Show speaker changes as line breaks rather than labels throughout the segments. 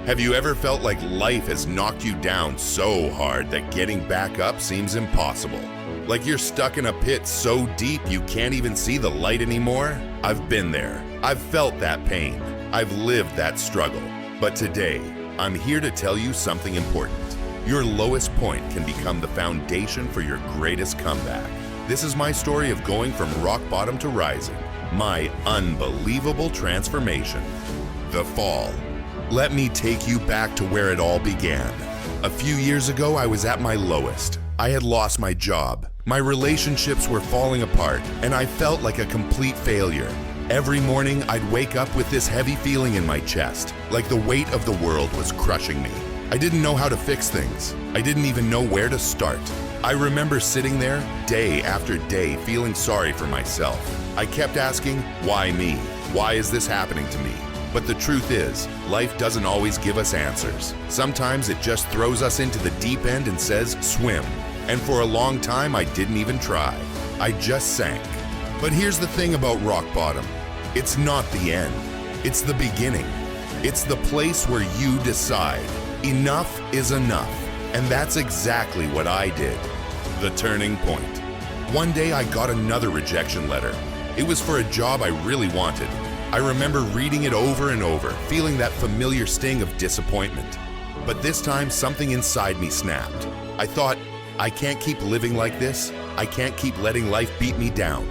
Have you ever felt like life has knocked you down so hard that getting back up seems impossible? Like you're stuck in a pit so deep you can't even see the light anymore? I've been there. I've felt that pain. I've lived that struggle. But today, I'm here to tell you something important. Your lowest point can become the foundation for your greatest comeback. This is my story of going from rock bottom to rising. My unbelievable transformation. The fall. Let me take you back to where it all began. A few years ago, I was at my lowest. I had lost my job. My relationships were falling apart, and I felt like a complete failure. Every morning, I'd wake up with this heavy feeling in my chest, like the weight of the world was crushing me. I didn't know how to fix things. I didn't even know where to start. I remember sitting there day after day feeling sorry for myself. I kept asking, why me? Why is this happening to me? But the truth is, life doesn't always give us answers. Sometimes it just throws us into the deep end and says, swim. And for a long time, I didn't even try. I just sank. But here's the thing about rock bottom. It's not the end. It's the beginning. It's the place where you decide, enough is enough. And that's exactly what I did. The turning point. One day I got another rejection letter. It was for a job I really wanted. I remember reading it over and over, feeling that familiar sting of disappointment. But this time, something inside me snapped. I thought, I can't keep living like this. I can't keep letting life beat me down.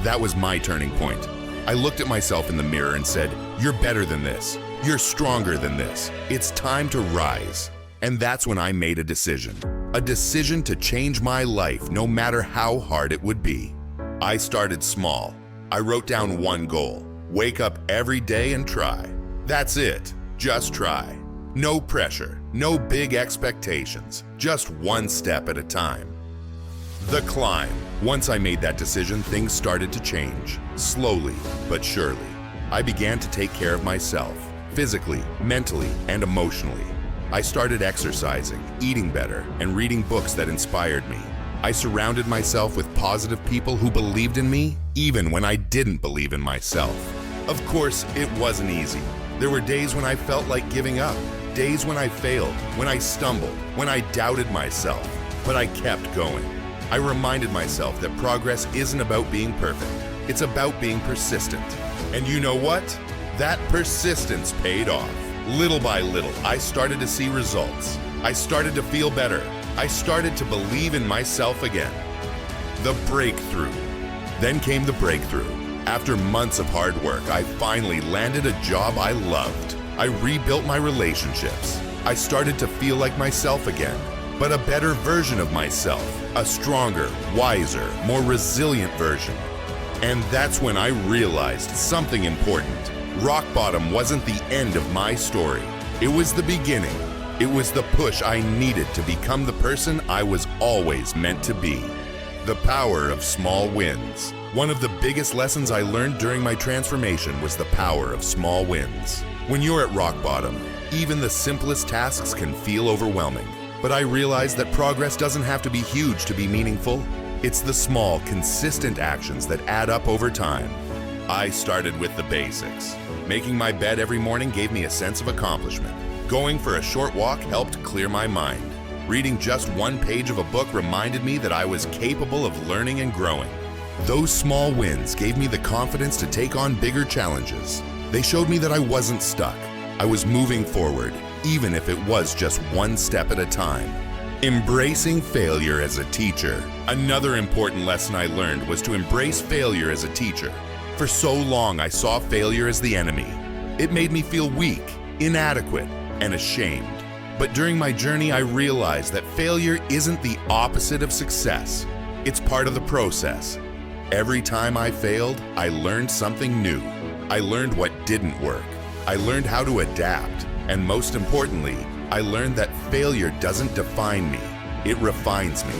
That was my turning point. I looked at myself in the mirror and said, you're better than this. You're stronger than this. It's time to rise. And that's when I made a decision. A decision to change my life no matter how hard it would be. I started small. I wrote down one goal. Wake up every day and try. That's it. Just try. No pressure, no big expectations, just one step at a time. The climb. Once I made that decision, things started to change. Slowly, but surely. I began to take care of myself, physically, mentally, and emotionally. I started exercising, eating better, and reading books that inspired me. I surrounded myself with positive people who believed in me, even when I didn't believe in myself. Of course, it wasn't easy. There were days when I felt like giving up, days when I failed, when I stumbled, when I doubted myself, but I kept going. I reminded myself that progress isn't about being perfect. It's about being persistent. And you know what? That persistence paid off. Little by little, I started to see results. I started to feel better. I started to believe in myself again. The breakthrough. Then came the breakthrough. After months of hard work, I finally landed a job I loved. I rebuilt my relationships. I started to feel like myself again, but a better version of myself, a stronger, wiser, more resilient version. And that's when I realized something important. Rock bottom wasn't the end of my story. It was the beginning. It was the push I needed to become the person I was always meant to be. The power of small wins. One of the biggest lessons I learned during my transformation was the power of small wins. When you're at rock bottom, even the simplest tasks can feel overwhelming. But I realized that progress doesn't have to be huge to be meaningful. It's the small, consistent actions that add up over time. I started with the basics. Making my bed every morning gave me a sense of accomplishment. Going for a short walk helped clear my mind. Reading just one page of a book reminded me that I was capable of learning and growing. Those small wins gave me the confidence to take on bigger challenges. They showed me that I wasn't stuck. I was moving forward, even if it was just one step at a time. Embracing failure as a teacher. Another important lesson I learned was to embrace failure as a teacher. For so long, I saw failure as the enemy. It made me feel weak, inadequate, and ashamed. But during my journey, I realized that failure isn't the opposite of success. It's part of the process. Every time I failed, I learned something new. I learned what didn't work. I learned how to adapt. And most importantly, I learned that failure doesn't define me. It refines me.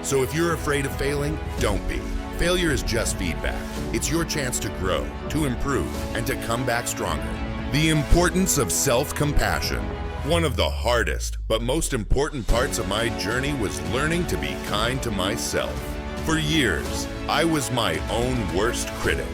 So if you're afraid of failing, don't be. Failure is just feedback. It's your chance to grow, to improve, and to come back stronger. The importance of self-compassion. One of the hardest but most important parts of my journey was learning to be kind to myself. For years, I was my own worst critic.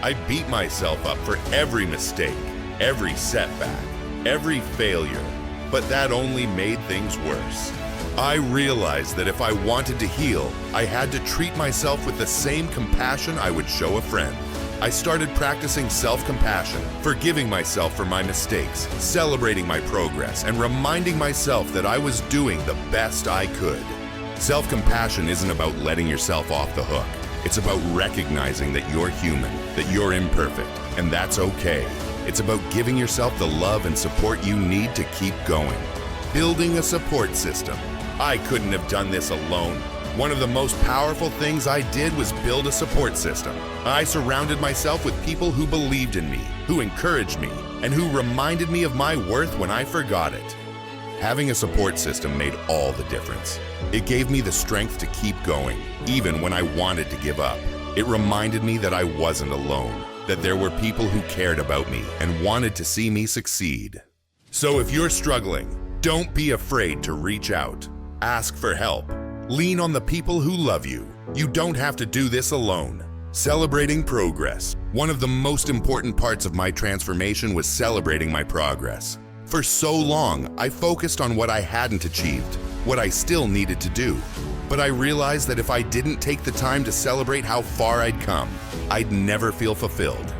I beat myself up for every mistake, every setback. every failure, but that only made things worse. I realized that if I wanted to heal, I had to treat myself with the same compassion I would show a friend. I started practicing self-compassion, forgiving myself for my mistakes, celebrating my progress, and reminding myself that I was doing the best I could. Self-compassion isn't about letting yourself off the hook. It's about recognizing that you're human, that you're imperfect, and that's okay. It's about giving yourself the love and support you need to keep going. Building a support system. I couldn't have done this alone. One of the most powerful things I did was build a support system. I surrounded myself with people who believed in me, who encouraged me, and who reminded me of my worth when I forgot it. Having a support system made all the difference. It gave me the strength to keep going, even when I wanted to give up. It reminded me that I wasn't alone, that there were people who cared about me and wanted to see me succeed. So if you're struggling, don't be afraid to reach out. Ask for help. Lean on the people who love you. You don't have to do this alone. Celebrating progress. One of the most important parts of my transformation was celebrating my progress. For so long, I focused on what I hadn't achieved, what I still needed to do. But I realized that if I didn't take the time to celebrate how far I'd come, I'd never feel fulfilled.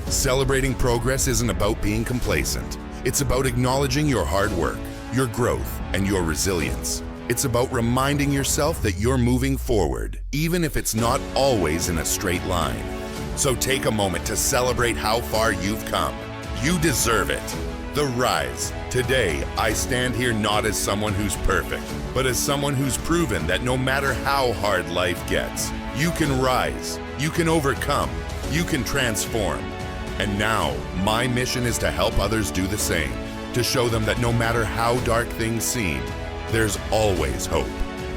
Celebrating progress isn't about being complacent. It's about acknowledging your hard work, your growth, and your resilience. It's about reminding yourself that you're moving forward, even if it's not always in a straight line. So take a moment to celebrate how far you've come. You deserve it. The Rise. Today, I stand here not as someone who's perfect, but as someone who's proven that no matter how hard life gets, you can rise, you can overcome, you can transform. And now, my mission is to help others do the same, to show them that no matter how dark things seem, there's always hope.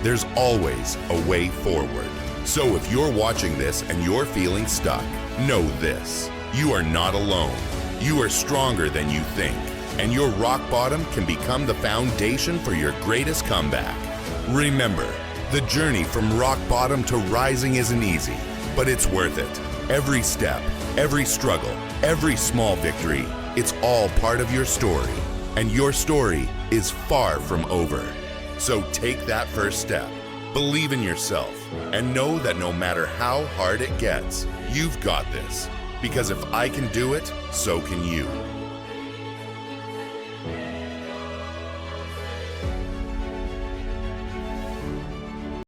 There's always a way forward. So if you're watching this and you're feeling stuck, know this: you are not alone. You are stronger than you think, and your rock bottom can become the foundation for your greatest comeback. Remember, the journey from rock bottom to rising isn't easy, but it's worth it. Every step, every struggle, every small victory, it's all part of your story, and your story is far from over. So take that first step, believe in yourself, and know that no matter how hard it gets, you've got this. Because if I can do it, so can you.